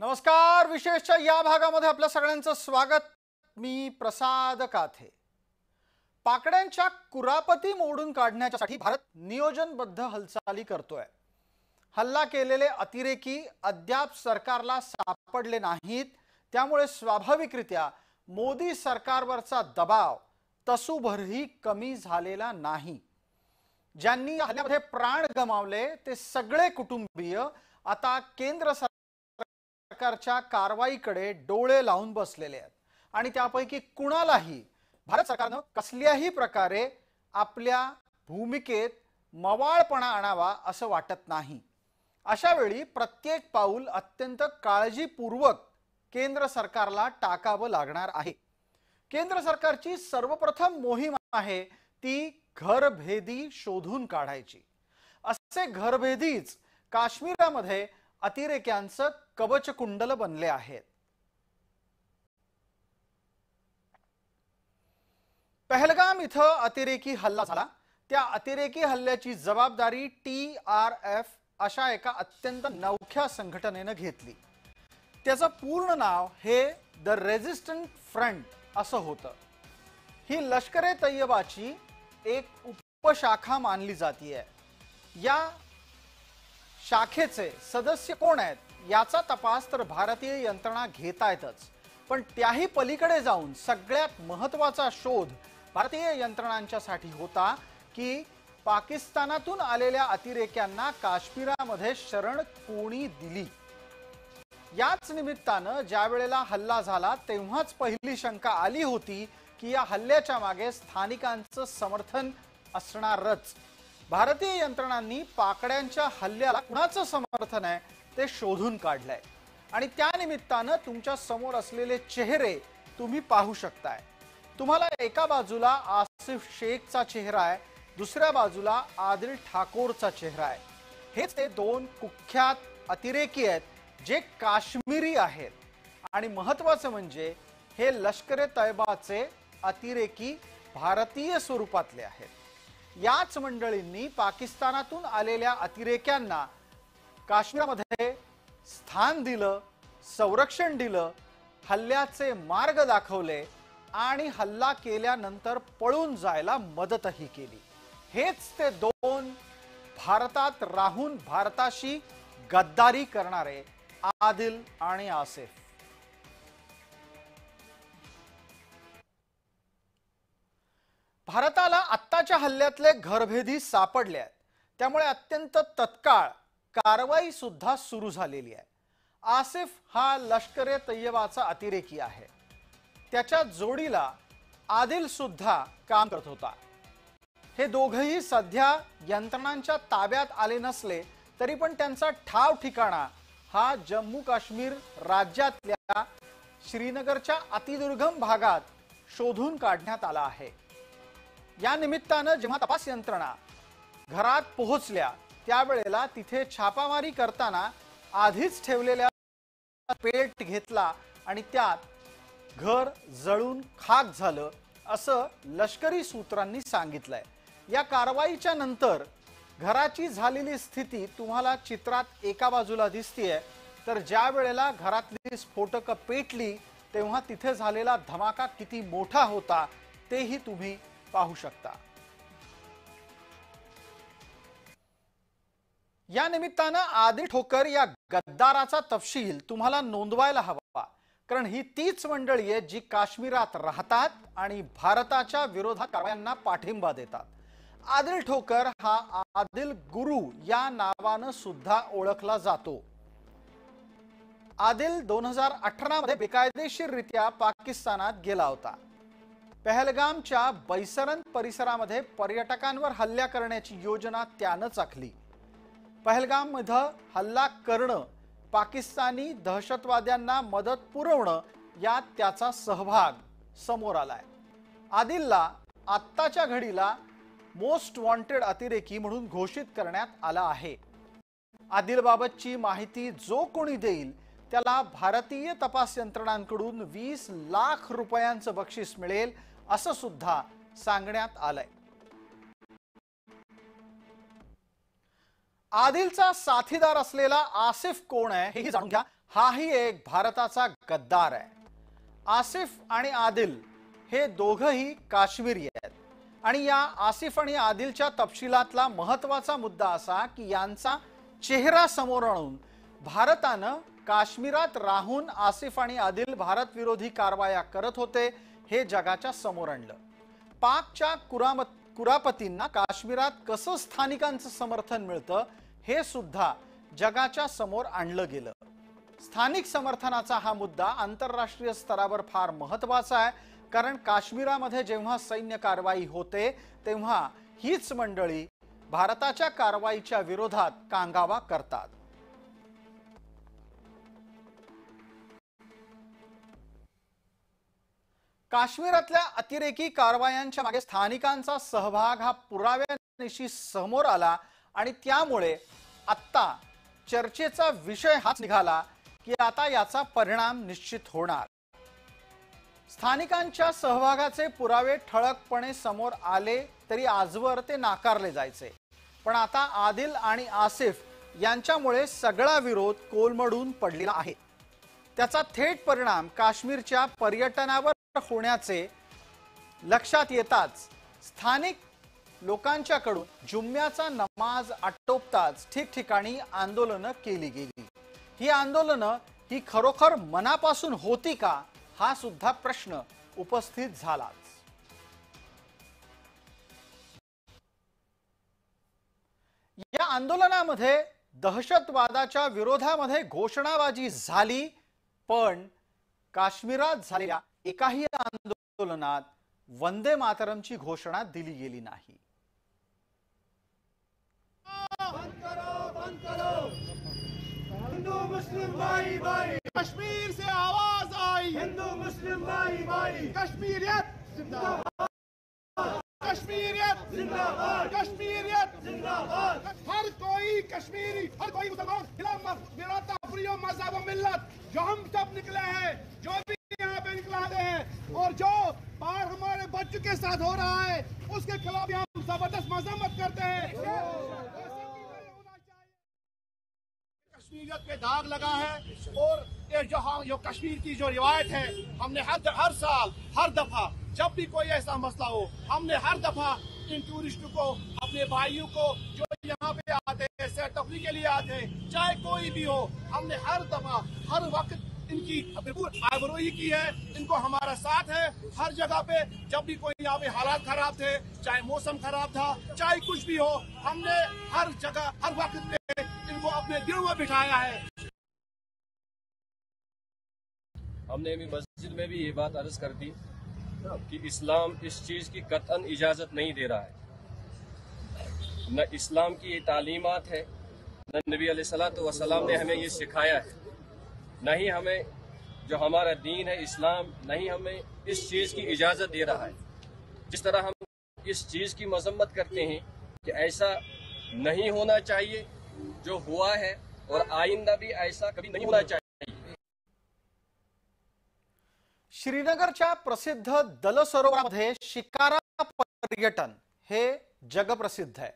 नमस्कार. विशेषच्या या भागामध्ये आपल्या सगळ्यांचं स्वागत. मी प्रसाद काथे. पाकड्यांच्या कुरापती मोडून काढण्यासाठी भारत नियोजनबद्ध हालचाली करतोय. हल्ला केलेले अतिरेकी अद्याप सरकारला सापडले नाहीत, त्यामुळे स्वाभाविकरित्या मोदी सरकारवरचा दबाव तसूभरही कमी झालेला नाही. ज्यांनी हल्ल्यामध्ये प्राण गमावले ते सगळे कुटुंबीय आता केंद्र सरकारच्या कारवाईकडे डोळे लावून बसलेले आहेत आणि त्यापैकी कुणालाही भारत सरकारने कसल्याही प्रकारे आपल्या भूमिकेत मवाळपणा आणावा असं वाटत नाही. अशा वेळी प्रत्येक पाऊल अत्यंत काळजीपूर्वक केंद्र सरकारला टाकावं लागणार आहे. केंद्र सरकारची सर्वप्रथम मोहीम आहे ती घरभेदी शोधून काढायची. असे घरभेदीच काश्मीरामध्ये अतिरेक्यांचं कवचकुंडल बनले आहेत. पहलगाम इथं अतिरेकी हल्ला झाला. त्या अतिरेकी हल्ल्याची जबाबदारी TRF अशा एका अत्यंत नवख्या संघटनेने घेतली. त्याचं पूर्ण नाव हे द रेजिस्टंट फ्रंट असं होतं. ही लष्कर-ए-तय्यबाची एक उपशाखा मानली जाते. या शाखेचे सदस्य कोण आहेत याचा तपास तर भारतीय यंत्रणा घेतायतच, पण त्याही पलीकडे जाऊन सगळ्यात महत्त्वाचा शोध भारतीय यंत्रणांच्यासाठी होता की पाकिस्तानातून आलेल्या अतिरेक्यांना काश्मीरामध्ये शरण कोणी दिली. याच निमित्तानं ज्या वेळेला हल्ला झाला तेव्हाच पहिली शंका आली होती की या हल्ल्याच्या मागे स्थानिकांचं समर्थन असणारच. भारतीय यंत्रणांनी पाकड्यांच्या हल्ल्याला कुणाचं समर्थन आहे ते शोधून काढलंय आणि त्या निमित्तानं तुमच्या समोर असलेले चेहरे तुम्ही पाहू शकताय. तुम्हाला एका बाजूला आसिफ शेखचा चेहरा आहे, दुसऱ्या बाजूला आदिल ठाकोरचा चेहरा आहे. हेच ते दोन कुख्यात अतिरेकी आहेत जे काश्मीरी आहेत आणि महत्त्वाचं म्हणजे हे लष्कर-ए-तय्यबाचे अतिरेकी भारतीय स्वरूपातले आहेत. याच मंडळींनी पाकिस्तानातून आलेल्या अतिरेक्यांना काश्मीरमध्ये स्थान दिलं, संरक्षण दिलं, हल्ल्याचे मार्ग दाखवले आणि हल्ला केल्यानंतर पळून जायला मदतही केली. हेच ते दोन भारतात राहून भारताशी गद्दारी करणारे आदिल आणि आसिफ. भारताला आत्ताच्या हल्ल्यातले घरभेदी सापडले आहेत, त्यामुळे अत्यंत तत्काळ कारवाई सुद्धा सुरू झालेली आहे. आसिफ हा लष्कर-ए-तय्यबाचा अतिरेकी आहे. त्याच्या जोडीला आदिल सुद्धा काम करत होता. हे दोघेही सध्या यंत्रणांच्या ताब्यात आले नसले तरी पण त्यांचा ठाव ठिकाणा हा जम्मू काश्मीर राज्यातल्या श्रीनगरच्या अतिदुर्गम भागात शोधून काढण्यात आला आहे. या निमित्तानं जेव्हा तपास यंत्रणा घरात पोहोचल्या त्यावेळेला तिथे छापामारी करताना आधीच ठेवलेल्या पेट घेतला आणि त्यात घर जळून खाक झालं असं लष्करी सूत्रांनी सांगितलंय. या कारवाईच्या नंतर घराची झालेली स्थिती तुम्हाला चित्रात एका बाजूला दिसतेय, तर ज्या वेळेला घरातली स्फोटकं पेटली तेव्हा तिथे झालेला धमाका किती मोठा होता तेही तुम्ही पाहू शकता. या निमित्तानं आदिल ठाकोर या गद्दाराचा तपशील तुम्हाला नोंदवायला हवा, कारण ही तीच मंडळी आहे जी काश्मीरात राहतात आणि भारताच्या विरोधात कारवायांना पाठिंबा देतात. आदिल ठाकोर हा आदिल गुरु या नावानं सुद्धा ओळखला जातो. आदिल 2018 मध्ये बेकायदेशीररित्या पाकिस्तानात गेला होता. पहलगामच्या बैसरन परिसरामध्ये पर्यटकांवर हल्ला करण्याची योजना त्यानंच आखली. पहलगाममध्ये हल्ला करणं, पाकिस्तानी दहशतवाद्यांना मदत पुरवणं यात त्याचा सहभाग समोर आलाय. आदिलला आत्ताच्या घडीला मोस्ट वॉन्टेड अतिरेकी म्हणून घोषित करण्यात आला आहे. आदिलबाबतची माहिती जो कोणी देईल त्याला भारतीय तपास यंत्रणांकडून 20 लाख रुपयांचं बक्षीस मिळेल असं सुद्धा सांगण्यात आलंय. आदिलचा साथीदार असलेला आसिफ कोण आहे हेही जाणून घ्या. हाही एक भारताचा गद्दार आहे. आसिफ आणि आदिल हे दोघंही काश्मीरी आहेत आणि या आसिफ आणि आदिलच्या तपशिलातला महत्वाचा मुद्दा असा की यांचा चेहरा समोर आणून भारतानं काश्मीरात राहून आसिफ आणि आदिल भारत विरोधी कारवाया करत होते हे जगाच्या समोर आणलं. पाकच्या कुरापतींना काश्मीरात कसं स्थानिकांचं समर्थन मिळतं हे सुद्धा जगाच्या समोर आणलं गेलं. स्थानिक समर्थनाचा हा मुद्दा आंतरराष्ट्रीय स्तरावर फार महत्त्वाचा आहे, कारण काश्मीरामध्ये जेव्हा सैन्य कारवाई होते तेव्हा हीच मंडळी भारताच्या कारवाईच्या विरोधात कांगावा करतात. काश्मीरातल्या अतिरेकी कारवायांच्या मागे स्थानिकांचा सहभाग हा पुराव्यानिशी समोर आला आणि त्यामुळे आता चर्चेचा विषय हाच निघाला की आता याचा परिणाम निश्चित होणार. स्थानिकांच्या सहभागाचे पुरावे ठळकपणे समोर आले तरी आजवर ते नाकारले जायचे, पण आता आदिल आणि आसिफ यांच्यामुळे सगळा विरोध कोलमडून पडलेला आहे. त्याचा थेट परिणाम काश्मीरच्या पर्यटनावर होण्याचे लक्षात येताच स्थानिक लोकांच्याकडून जुम्म्याचा नमाज आटोपताच ठिकठिकाणी आंदोलनं केली गेली. ही आंदोलनं ही खरोखर मनापासून होती का हा सुद्धा प्रश्न उपस्थित झालाच. या आंदोलनामध्ये दहशतवादाच्या विरोधामध्ये घोषणाबाजी झाली, पण काश्मीरात झालेल्या एकाही आंदोलनात वंदे मातरमची घोषणा दिली गेली नाही. बंद करो, बंद करो. हिंदू मुस्लिम भाई भाई, कश्मीर से आवाज आई. हिंदू मुस्लिम भाई भाई, कश्मीरियत जिंदाबाद, कश्मीरियत जिंदाबाद, कश्मीरियत जिंदाबाद. हर कोई कश्मीरी, हर कोई मुसलमान खिलाफ विरोधा प्रियो मजहब मिल्लत, जो हम सब निकले हैं, जो भी यहाँ पे निकला हैं और जो बाहर हमारे बच्चों के साथ हो रहा है उसके खिलाफ हम जबरदस्त मजम्मत करते हैं. कश्मीरियत पे दाग लगा है और ये जो कश्मीर की जो रिवायत है, हमने हर साल हर दफा जब भी कोई ऐसा मसला हो, हमने हर दफा इन टूरिस्टों को, अपने भाइयों को जो यहाँ पे आते हैं सैर तफरी के लिए आते हैं, चाहे कोई भी हो, हमने हर दफा हर वक्त इनकी बिल्कुल आबरूई की है. इनको हमारा साथ है हर जगह पे. जब भी कोई यहाँ पे हालात खराब थे, चाहे मौसम खराब था, चाहे कुछ भी हो, हमने हर जगह हर वक्त पे इनको अपने दिलों में बिठाया है. हमने भी मस्जिद में भी ये बात अर्ज कर दी कि इस्लाम इस चीज़ की कतन इजाज़त नहीं दे रहा है. न इस्लाम की ये तालीमात है, न नबी अलैहिस्सलातु वस्सलाम ने हमें ये सिखाया है, नहीं हमें जो हमारा दीन है इस्लाम, नहीं हमें इस चीज़ की इजाज़त दे रहा है. जिस तरह हम इस चीज़ की मजम्मत करते हैं कि ऐसा नहीं होना चाहिए जो हुआ है, और आइंदा भी ऐसा कभी नहीं होना चाहिए. श्रीनगरच्या प्रसिद्ध दल सरोवरामध्ये शिकारा पर्यटन हे जगप्रसिद्ध आहे.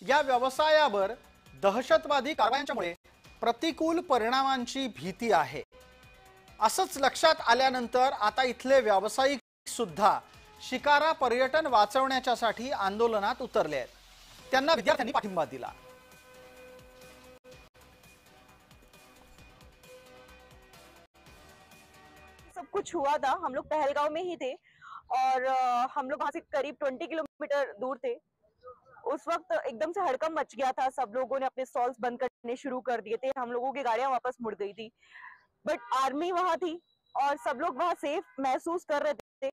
या व्यवसायावर दहशतवादी कारवायांच्यामुळे प्रतिकूल परिणामांची भीती आहे. असंच लक्षात आल्यानंतर आता इथले व्यावसायिक सुद्धा शिकारा पर्यटन वाचवण्यासाठी आंदोलनात उतरले आहेत. त्यांना विद्यार्थ्यांनी पाठिंबा दिला. सब कुछ हुआ था, हम लोग पहलगांव में ही थे और हम लोग वहां से करीब 20 किलोमीटर दूर थे. उस वक्त एकदम से हड़कंप मच गया था. सब लोगों ने अपने स्टॉल्स बंद करने शुरू कर दिए थे. हम लोगों की गाड़ियां वापस मुड़ गई थी, बट आर्मी वहां थी और सब लोग वहां सेफ महसूस कर रहे थे.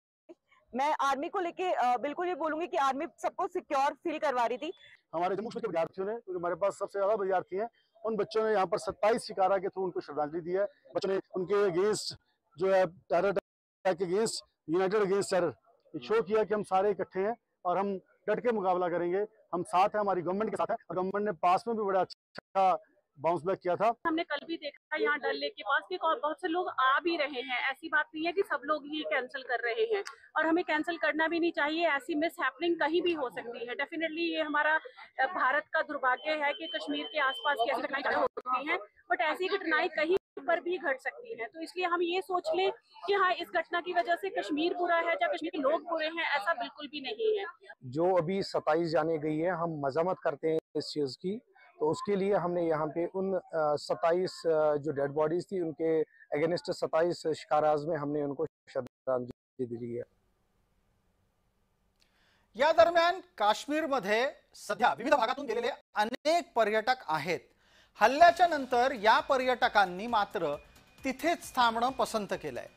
मैं आर्मी को लेके बिल्कुल ये बोलूंगी कि आर्मी सबको सिक्योर फील करवा रही थी. हमारे जम्मू कश्मीर के विद्यार्थियों ने, क्योंकि हमारे पास सबसे ज्यादा विद्यार्थी हैं, उन बच्चों ने यहाँ पर 27 शिकारा के थ्रू उनको श्रद्धांजलि दी है. बच्चों ने उनके अगेंस्ट जो है टेरर अटैक के against, united against terror show किया कि हम सारे इकट्ठे हैं और हम डट के मुकाबला करेंगे. हम साथ हैं, हमारी गवर्नमेंट के साथ है और गवर्नमेंट ने पास में भी बड़ा अच्छा बाउंस बैक किया था. हमने कल भी देखा यहाँ डल लेक के पास भी बहुत से लोग आ भी रहे हैं. ऐसी बात नहीं है कि सब लोग ही कैंसिल कर रहे हैं, और हमें कैंसिल करना भी नहीं चाहिए. ऐसी मिस हैपनिंग कहीं भी हो सकती है. डेफिनेटली ये हमारा भारत का दुर्भाग्य है कि कश्मीर के आसपास की ऐसी घटनाएं होती हैं, बट ऐसी घटनाएं कहीं पर भी घट सकती है। तो इसलिए हम ये सोच लें कि हाँ, इस घटना की वजह से कश्मीर बुरा है या कश्मीर के लोग बुरे हैं, ऐसा बिल्कुल भी नहीं है। जो अभी 27 जाने गई है, हम मजम्मत करते हैं इस चीज़ की। तो उसके लिए हमने यहाँ पे उन 27 जो डेड बॉडीज थी उनके अगेंस्ट 27 शिकाराज में हमने उनको श्रद्धांजलि दी है। या दरम्यान काश्मीरमध्ये सध्या विविध भागातून गेलेले अनेक पर्यटक आहेत. हल्ल्याच्या नंतर या पर्यटकांनी मात्र तिथेच थांबणं पसंत केलंय.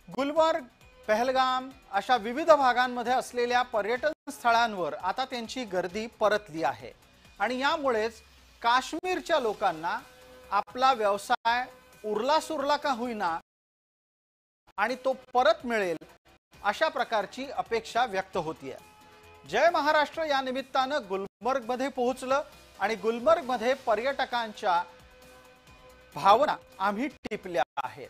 गुलमर्ग, पहलगाम अशा विविध भागांमध्ये असलेल्या पर्यटन स्थळांवर आता त्यांची गर्दी परतली आहे आणि यामुळेच काश्मीरच्या लोकांना आपला व्यवसाय उरला सुरला का होईना आणि तो परत मिळेल अशा प्रकारची अपेक्षा व्यक्त होतीये. जय महाराष्ट्र या निमित्तानं गुलमर्गमध्ये पोहोचलं आणि गुलमर्गमध्ये पर्यटकांच्या भावना आम्ही टिपल्या आहेत.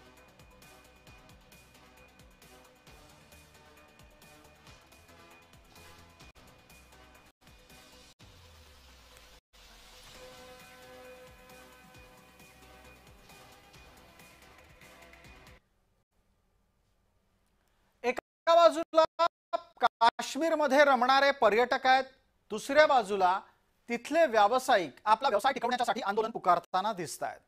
एका बाजूला काश्मीरमध्ये रमणारे पर्यटक आहेत, दुसऱ्या बाजूला तिथले व्यावसायिक आपला व्यवसाय टिकवण्यासाठी आंदोलन पुकारताना दिसत आहेत.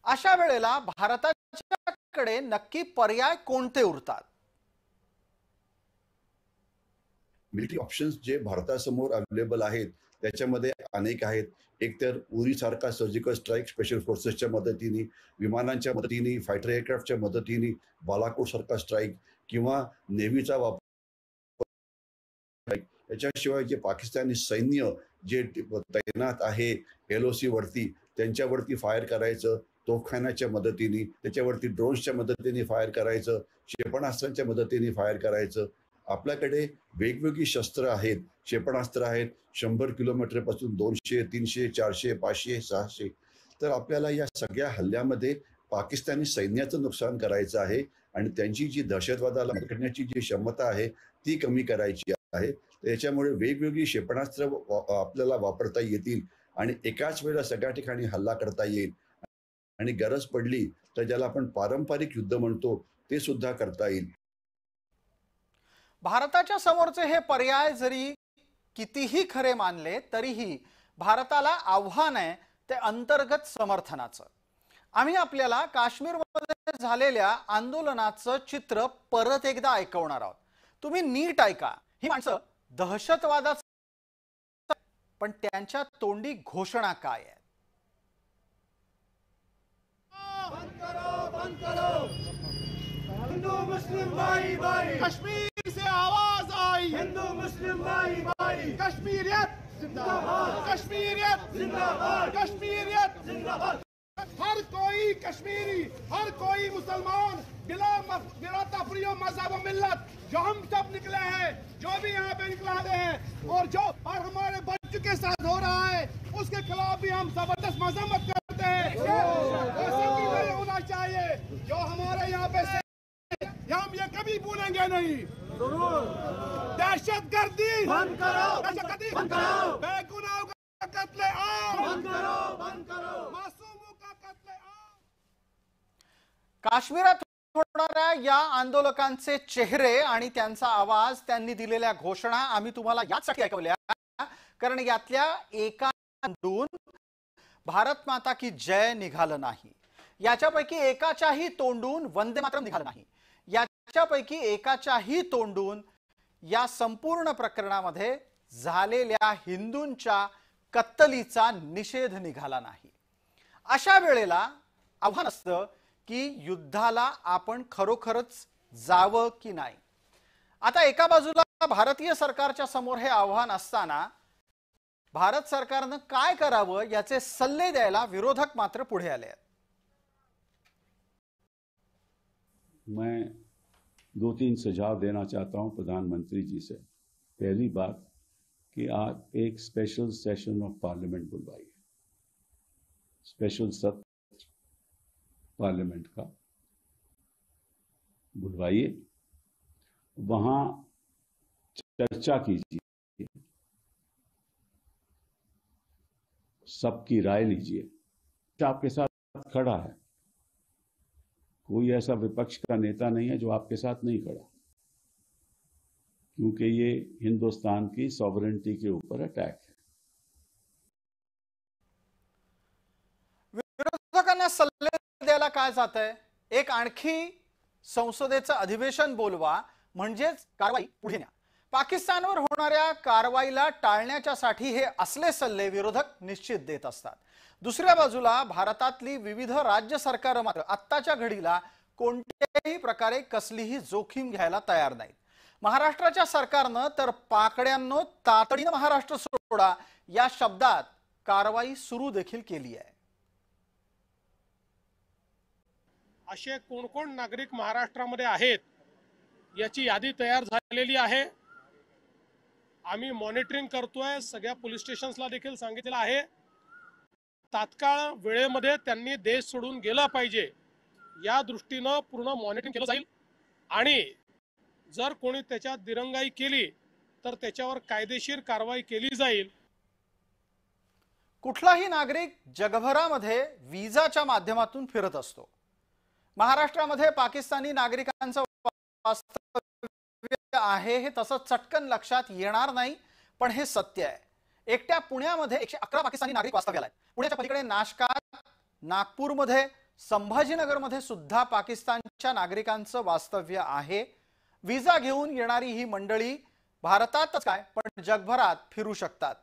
अशा वेळेला भारताच्याकडे नक्की पर्याय कोणते उरतात? मिलिटरी ऑप्शन्स जे भारतासमोर अवेलेबल आहेत त्याच्यामध्ये अनेक आहेत. एक तर उरी सारखा सर्जिकल स्ट्राईक स्पेशल फोर्सेसच्या मदतीने, विमानांच्या मदतीने, फायटर एअरक्राफ्टच्या मदतीने, बालाकोट सारखा स्ट्राईक किंवा नेव्हीचा वापर. याच्याशिवाय जे पाकिस्तानी सैन्य जे तैनात आहे LOC वरती त्यांच्यावरती फायर करायचं, तोफखान्याच्या मदतीने, त्याच्यावरती ड्रोन्सच्या मदतीने फायर करायचं, क्षेपणास्त्रांच्या मदतीने फायर करायचं. आपल्याकडे वेगवेगळी शस्त्र आहेत, क्षेपणास्त्र आहेत 100 किलोमीटरपासून 200, 300, 400, 500, 600. तर आपल्याला या सगळ्या हल्ल्यामध्ये पाकिस्तानी सैन्याचं नुकसान करायचं आहे आणि त्यांची जी दहशतवादाला मदत करण्याची जी क्षमता आहे ती कमी करायची आहे. त्याच्यामुळे वेगवेगळी क्षेपणास्त्र आपल्याला वापरता येतील आणि एकाच वेळेला सगळ्या ठिकाणी हल्ला करता येईल आणि गरज पडली तर ज्याला आपण पारंपरिक युद्ध म्हणतो ते सुद्धा करता येईल. भारताच्या समोरचे हे पर्याय जरी कितीही खरे मानले तरीही भारताला आव्हान आहे ते अंतर्गत समर्थनाचं. आम्ही आपल्याला काश्मीरमध्ये झालेल्या आंदोलनाचं चित्र परत एकदा ऐकवणार आहोत. तुम्ही नीट ऐका. ही माणसं दहशतवादाचं, पण त्यांच्या तोंडी घोषणा काय आहेत? बंद करो, बंद करो. हिंदू मुस्लिम भाई भाई. कश्मीर से आवाज आई. हिंदू मुस्लिम भाई भाई. कश्मीरियत जिंदाबाद. कश्मीरियत जिंदाबाद. कश्मीरियत जिंदाबाद. हर कोई कश्मीरी, हर कोई मुसलमान बिला तफरीक़ मज़हब और मिल्लत जो हम सब निकले हैं, जो भी यहाँ पे निकला हैं और हमारे बच्चों के साथ हो रहा है उसके खिलाफ भी हम जबरदस्त मजम्मत करते हैं. ऐसा भी नहीं होना चाहिए. जो हमारे यहाँ पे हम ये कभी भूलेंगे नहीं. दहशतगर्दी बंद करो. दहशतगर्दी बंद करो. बेगुनाहों का कत्ले आम बंद करो. बंद करो. मासूमों का कत्ले आम. काश्मीरात होणाऱ्या या आंदोलकांचे चेहरे आणि त्यांचा आवाज, त्यांनी दिलेल्या घोषणा आम्ही तुम्हाला यासाठी ऐकवल्या कारण यातल्या एकातून भारत माता की जय निघालं नाही. याच्यापैकी एकाच्याही तोंडून वंदे मातरम निघालं नाही. याच्यापैकी एकाच्याही तोंडून या संपूर्ण प्रकरणामध्ये झालेल्या हिंदूंच्या कत्तलीचा निषेध निघाला नाही. अशा वेळेला आव्हान असतं की युद्धाला आपण खरोखरच जावं की नाही. आता एका बाजूला भारतीय सरकारच्या समोर हे आव्हान असताना भारत सरकारनं काय करावं याचे सल्ले द्यायला विरोधक मात्र पुढे आले आहेत. मैं 2-3 सुझाव देना चाहता हूं प्रधानमंत्री जी से. पहली बात कि आप एक स्पेशल सेशन ऑफ पार्लियामेंट बुलवाइए. स्पेशल सत्र पार्लियामेंट का बुलवाइए, वहां चर्चा कीजिए, सबकी राय लीजिए. आपके साथ खड़ा है कोई ऐसा विपक्ष का नेता नहीं है जो आपके साथ नहीं खड़ा, क्योंकि ये हिंदुस्तान की सॉवरेनिटी के ऊपर अटैक है। विरोधकांना सल्ले द्यायला काय जात आहे? एक आणखी संसदेचं अधिवेशन बोलवा म्हणजेच कारवाई पुढे न्या. पाकिस्तानवर होणाऱ्या कारवाईला टाळण्याच्यासाठी हे असले सल्ले विरोधक निश्चित देत असतात. दुसऱ्या बाजूला भारतातली विविध राज्य सरकार मात्र आत्ताच्या घडीला कोणत्याही प्रकारे कसलीही जोखीम घ्यायला तयार नाहीत. महाराष्ट्राच्या सरकारनं तर पाकड्यांनो तातडीनं महाराष्ट्र सोडा या शब्दात कारवाई सुरू देखील केली आहे. असे कोण कोण नागरिक महाराष्ट्रामध्ये आहेत याची यादी तयार झालेली आहे. आम्ही मॉनिटरिंग करतोय. सगळ्या पोलीस स्टेशन्सला देखील सांगितलेलं आहे तात्काळ वेळेमध्ये त्यांनी देश सोडून गेला पाहिजे या दृष्टीनं पूर्ण मॉनिटरिंग केलं जाईल आणि जर कोणी त्याच्यात दिरंगाई केली तर त्याच्यावर कायदेशीर कारवाई केली जाईल. कुठलाही नागरिक जगभरामध्ये विजाच्या माध्यमातून फिरत असतो. महाराष्ट्रामध्ये पाकिस्तानी नागरिकांचं वास्तव्य आहे हे तसं चटकन लक्षात येणार नाही, पण हे सत्य आहे. एकट्या पुण्यामध्ये 111 पाकिस्तानी नागरिक वास्तव्याला आहेत. पुण्याच्या पलीकडे नाशकात, नागपूरमध्ये, संभाजीनगरमध्ये सुद्धा पाकिस्तानच्या नागरिकांचं वास्तव्य आहे. विजा घेऊन येणारी ही मंडळी भारतातच काय पण जगभरात फिरू शकतात.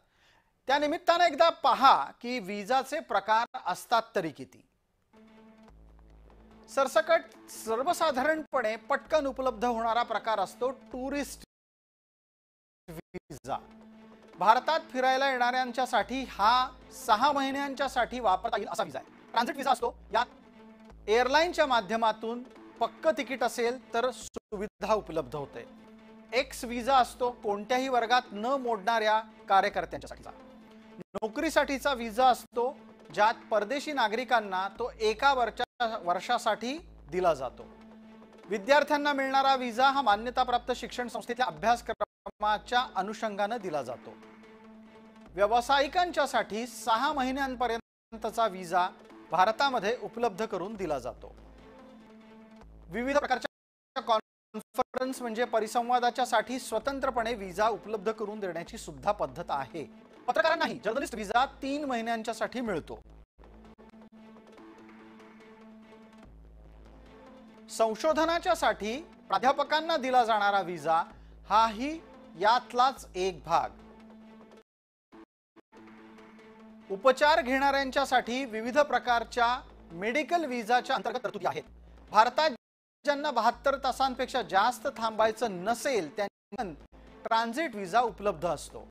त्या निमित्ताने एकदा पहा की विजाचे प्रकार असतात तरी किती. सरसकट सर्वसाधारणपणे पटकन उपलब्ध होणारा प्रकार असतो टुरिस्ट विजा. भारतात फिरायला येणाऱ्यांच्यासाठी हा 6 महिन्यांच्यासाठी वापरता येईल असा विजा आहे. ट्रान्झिट विजा असतो. यात एअरलाईनच्या माध्यमातून पक्क तिकीट असेल तर सुविधा उपलब्ध होते. एक्स विजा असतो कोणत्याही वर्गात न मोडणाऱ्या कार्यकर्त्यांच्यासाठीचा. नोकरीसाठीचा विजा असतो ज्यात परदेशी नागरिकांना तो 1 वर्षासाठी दिला जातो. विद्यार्थ्यांना मिळणारा विजा हा मान्यताप्राप्त शिक्षण संस्थेच्या अभ्यासक्रमाच्या अनुषंगाने दिला जातो. व्यावसायिकांच्यासाठी 6 महिन्यांपर्यंतचा विजा भारतामध्ये उपलब्ध करून दिला जातो. विविध प्रकारच्या कॉन्फरन्स म्हणजे परिसंवादाच्या साठी स्वतंत्रपणे विजा उपलब्ध करून देण्याची सुद्धा पद्धत आहे. पत्रकारांनाही जर्नलिस्ट विजा 3 महिन्यांच्यासाठी मिळतो. संशोधनाच्यासाठी प्राध्यापकांना दिला जाणारा विजा हाही यातलाच एक भाग. उपचार घेणाऱ्यांच्यासाठी विविध प्रकारच्या मेडिकल विजाच्या अंतर्गत तरतुदी आहेत. भारतात ज्यांना 72 तासांपेक्षा जास्त थांबायचं नसेल त्यांना ट्रान्झिट विजा उपलब्ध असतो.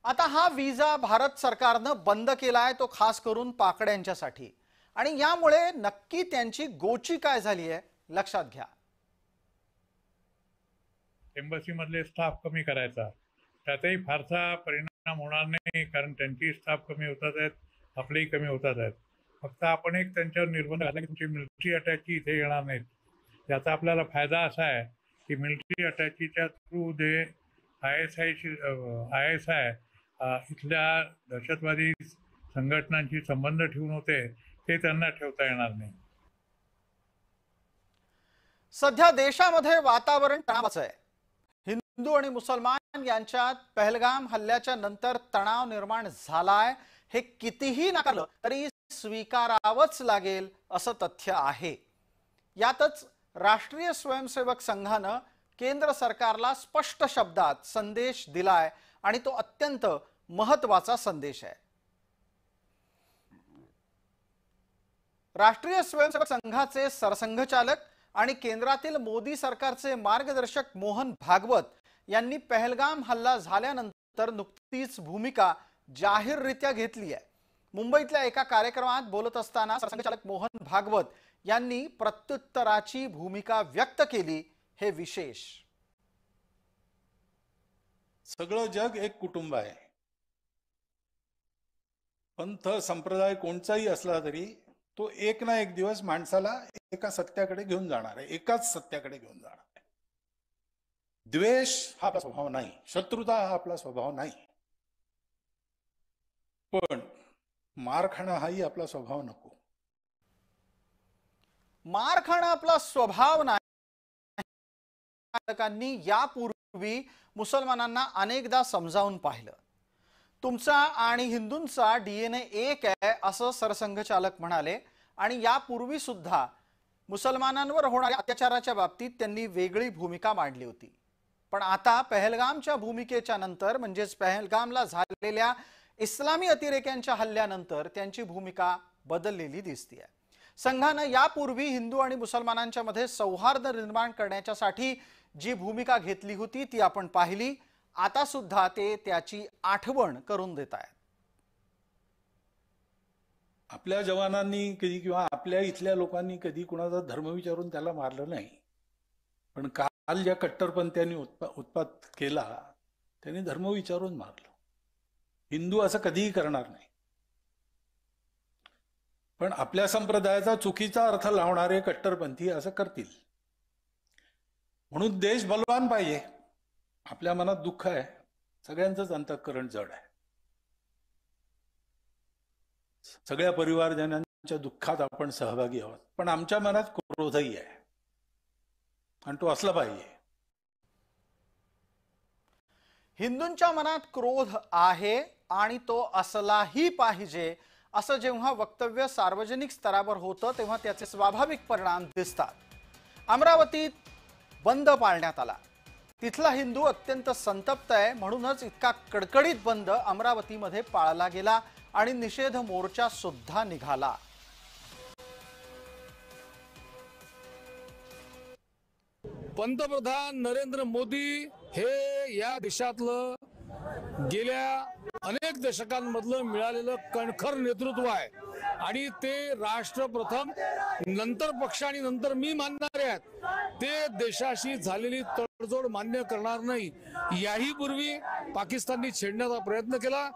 आता हा विजा भारत सरकारनं बंद केलाय, तो खास करून पाकड्यांच्यासाठी. आणि यामुळे नक्की त्यांची गोची काय झाली आहे लक्षात घ्या. एम्बसी मधले स्टाफ कमी करायचा, त्यातही फारसा परिणाम होणार नाही, कारण त्यांची स्टाफ कमी होतात आहेत, आपलेही कमी होतात आहेत. फक्त आपण एक त्यांच्यावर निर्बंध घातला की तुमची मिलिटरी अटॅची इथे येणार नाहीत. याचा आपल्याला फायदा असा आहे की मिलिटरी अटॅचीच्या थ्रू जे ISI इथल्या दहशतवादी संघटनांशी संबंध ठेवून होते ते त्यांना ठेवता येणार नाही. सध्या देशामध्ये वातावरण तणावाचं आहे. हिंदू आणि मुसलमान यांच्यात पहलगाम हल्ल्याच्या नंतर तणाव निर्माण झालाय. हे कितीही नाकारलं तरी स्वीकारावंच लागेल असं तथ्य आहे. यातच राष्ट्रीय स्वयंसेवक संघानं केंद्र सरकारला स्पष्ट शब्दात संदेश दिलाय आणि तो अत्यंत महत्त्वाचा संदेश आहे. राष्ट्रीय स्वयंसेवक संघाचे सरसंघचालक आणि केंद्रातील मोदी सरकारचे मार्गदर्शक मोहन भागवत यांनी पहलगाम हल्ला झाल्यानंतर नुकतीच भूमिका जाहीररित्या घेतली आहे. मुंबईतल्या एका कार्यक्रमात बोलत असताना सरसंघचालक मोहन भागवत यांनी प्रत्युत्तराची भूमिका व्यक्त केली. हे विशेष. सगळं जग एक कुटुंब आहे. पंथ संप्रदाय कोणताही असला तरी तो एक ना एक दिवस माणसाला एका सत्याकडे घेऊन जाणार आहे, एकाच सत्याकडे घेऊन जाणार आहे. द्वेष हा आपला स्वभाव नाही, शत्रुता हा आपला स्वभाव नाही. पण मार खाणं हाही आपला स्वभाव नको. मार खाणं आपला स्वभाव नाही. यापूर्वी मुसलमानांना अनेकदा समजावून पाहिलं. तुमचा आणि हिंदूंचा DNA एक आहे असं सरसंघचालक म्हणाले आणि यापूर्वी सुद्धा मुसलमानांवर होणाऱ्या अत्याचाराच्या बाबतीत त्यांनी वेगळी भूमिका मांडली होती. पण आता पहलगामच्या भूमिकेच्या नंतर म्हणजेच पहलगामला झालेल्या इस्लामी अतिरेक्यांच्या हल्ल्यानंतर त्यांची भूमिका बदललेली दिसते. संघानं यापूर्वी हिंदू आणि मुसलमानांच्या मध्ये सौहार्द निर्माण करण्यासाठी जी भूमिका घेतली होती ती आपण पाहिली. आता सुद्धा ते त्याची आठवण करून देत आहेत. आपल्या जवानांनी कधी किंवा आपल्या इथल्या लोकांनी कधी कुणाचा धर्म विचारून त्याला मारलं नाही. पण काल ज्या कट्टरपंथीयांनी उत्पात केला त्यांनी धर्म विचारून मारलं. हिंदू असं कधीही करणार नाही. पण आपल्या संप्रदायाचा चुकीचा अर्थ लावणारे कट्टरपंथी असं करतील. म्हणून देश बलवान पाहिजे. आपल्या मनात दुःख आहे. सगळ्यांचंच अंतःकरण जड आहे. सगळ्या परिवारजनांच्या दुःखात आपण सहभागी आहोत. पण आमच्या मनात क्रोधही आहे आणि तो असला पाहिजे. हिंदूंच्या मनात क्रोध आहे आणि तो असलाही पाहिजे असं जेव्हा वक्तव्य सार्वजनिक स्तरावर होतं तेव्हा त्याचे स्वाभाविक परिणाम दिसतात. अमरावतीत बंद पाळण्यात आला. तिथला हिंदू अत्यंत संतप्त आहे. म्हणूनच इतका कडकडीत बंद अमरावतीमध्ये पाळला गेला आणि निषेध मोर्चा सुद्धा निघाला. पंतप्रधान नरेंद्र मोदी हे या देशातलं गेल्या अनेक दशकांमधलं मिळालेलं कणखर नेतृत्व आहे आणि ते राष्ट्र प्रथम नंतर पक्ष आणि नंतर मी मानणारे आहेत. ते देशाशी झालेली तडजोड मान्य करणार नाही. याही पूर्वी पाकिस्ताननी छेडण्याचा प्रयत्न केला.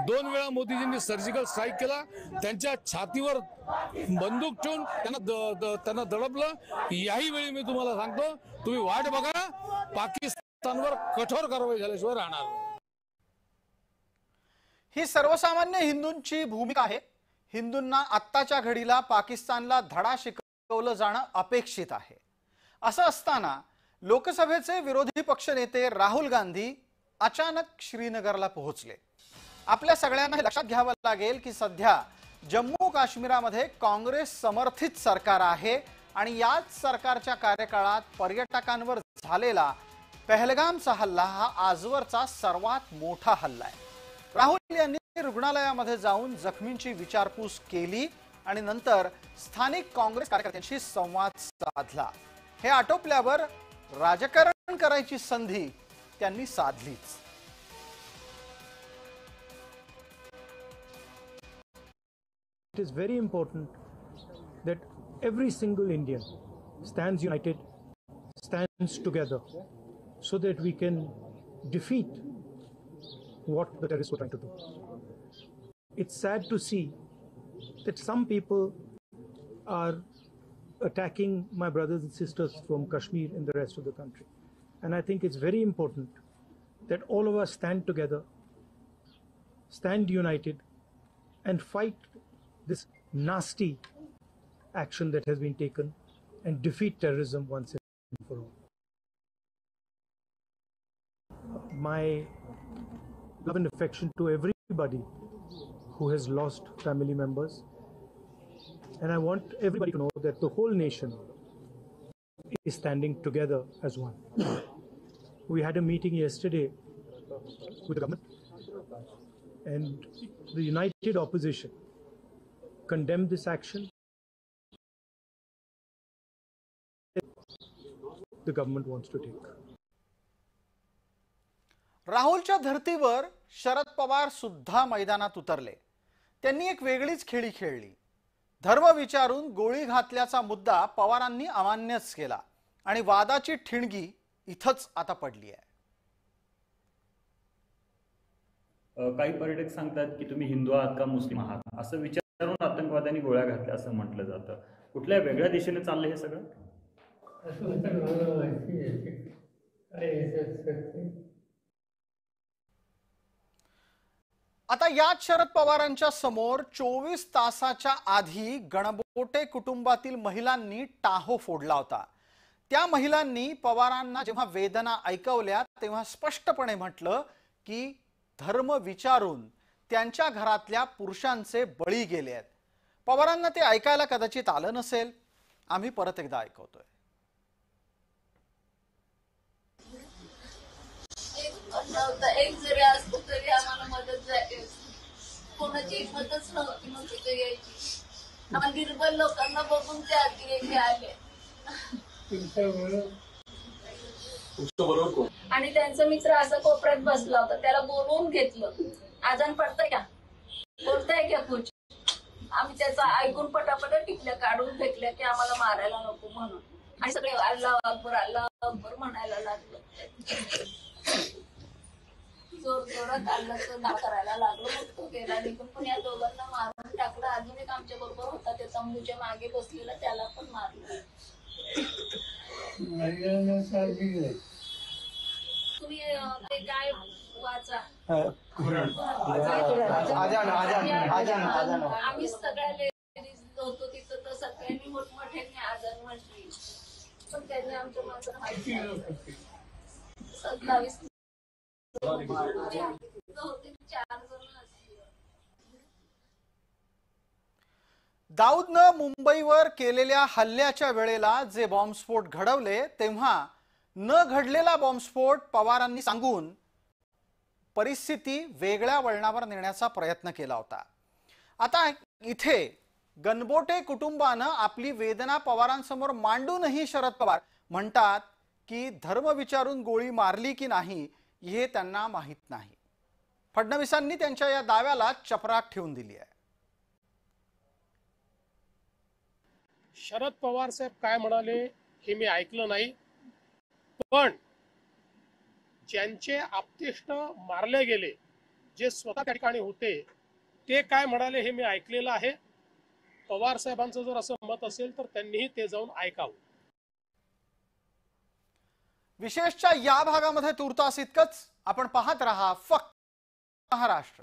2 वेळा मोदीजींनी सर्जिकल स्ट्राईक केला. त्यांच्या छातीवर बंदूक ठेवून त्यांना दडपलं. याही वेळी मी तुम्हाला सांगतो, तुम्ही वाट बघा. पाकिस्तानवर कठोर कारवाई झाल्याशिवाय राहणार. ही सर्वसामान्य हिंदूंची भूमिका आहे. हिंदूंना आत्ताच्या घडीला पाकिस्तानला धडा शिकवलं जाणं अपेक्षित आहे. असं असताना लोकसभेचे विरोधी पक्षनेते राहुल गांधी अचानक श्रीनगरला पोहोचले. आपल्या सगळ्यांना हे लक्षात घ्यावं लागेल की सध्या जम्मू काश्मीरामध्ये काँग्रेस समर्थित सरकार आहे आणि याच सरकारच्या कार्यकाळात पर्यटकांवर झालेला पहलगामचा हल्ला हा आजवरचा सर्वात मोठा हल्ला आहे. राहुल यांनी रुग्णालयामध्ये जाऊन जखमींची विचारपूस केली आणि नंतर स्थानिक काँग्रेस कार्यकर्त्यांशी संवाद साधला. हे आटोपल्यावर राजकारण करायची संधी त्यांनी साधलीच. It is very important that every single Indian stands united, stands together, so that we can defeat what the terrorists were trying to do. It's sad to see that some people are attacking my brothers and sisters from Kashmir and the rest of the country. And I think it's very important that all of us stand together, stand united, and fight this nasty action that has been taken and defeat terrorism once and for all. My love and affection to everybody who has lost family members, and I want everybody to know that the whole nation is standing together as one. We had a meeting yesterday with the government, and the united opposition condemned this action. The government wants to take. राहुलच्या धर्तीवर शरद पवार सुद्धा मैदानात उतरले. त्यांनी एक वेगळीच खेळी खेळली. धर्म विचारून गोळी घातल्याचा मुद्दा पवारांनी अमान्यच केला आणि वादाची ठिणगी इथंच आता पडली आहे. काही पर्यटक सांगतात की तुम्ही हिंदू आहात का मुस्लिम आहात असं विचारून आतंकवाद्यांनी गोळ्या घातल्या असं म्हटलं जातं. कुठल्या वेगळ्या दिशेने चाललं हे सगळं? आता याच शरद पवारांच्या समोर 24 तासाच्या आधी गणबोटे कुटुंबातील महिलांनी टाहो फोडला होता। त्या महिलांनी पवारांना जेव्हा वेदना ऐकवल्या तेव्हा स्पष्टपणे म्हटलं की धर्म विचारून त्यांच्या घरातल्या पुरुषांचे बळी गेले आहेत। पवारांना ते ऐकायला कदाचित आलं नसेल, आम्ही परत एकदा ऐकवतोय। एक जरी असतो तरी आम्हाला मदत झाली, कोणाची हिंमतच नव्हती मग तिथे यायची। आम्हाला निर्बल लोकांना बघून ते आधी आले आणि त्यांचा मित्र असा कोपऱ्यात बसला होता, त्याला बोलवून घेतलं। आजान पडतंय का, बोलताय का कुछ? आम्ही त्याचा ऐकून पटापट टिकल्या काढून फेकल्या की आम्हाला मारायला नको म्हणून, आणि सगळे अल्लाह अकबर म्हणायला लागलं। जोर जोरात अल्लाहचं नाव करायला लागलो, मग तो गेला निघून। पण या दोघांना मारून टाकलं। अजून एक आमच्या बरोबर होता, ते तंबूच्या मागे बसलेला, त्याला पण मारलं। तुम्ही ते काय वाचा, आम्ही सगळ्या लेडीज होतो तिथं, तर सगळ्यांनी मोठमोठ्याने आजान म्हटली, पण त्यांनी आमच्या मात्र 27 दाऊदनं मुंबईवर केलेल्या हल्ल्याच्या वेळेला जे बॉम्बस्फोट घडवले तेव्हा न घडलेला बॉम्बस्फोट पवारांनी सांगून परिस्थिती वेगळ्या वळणावर नेण्याचा प्रयत्न केला होता। आता इथे गणबोटे कुटुंबानं आपली वेदना पवारांसमोर मांडूनही शरद पवार म्हणतात की धर्म विचारून गोळी मारली की नाही हे त्यांना माहित नाही। फडणवीसांनी त्यांच्या या दाव्याला चपराक ठेवून दिली आहे। शरद पवार साहेब काय म्हणाले हे मी ऐकलं नाही, पण ज्यांचे आप्तेष्ट मारले गेले, जे स्वतः त्या ठिकाणी होते, ते काय म्हणाले हे मी ऐकलेलं आहे। पवार साहेबांचं जर असं मत असेल तर त्यांनीही ते जाऊन ऐकावं। विशेषच्या या भागामध्ये तुर्तास इतकंच। आपण पाहत रहा फक्त महाराष्ट्र।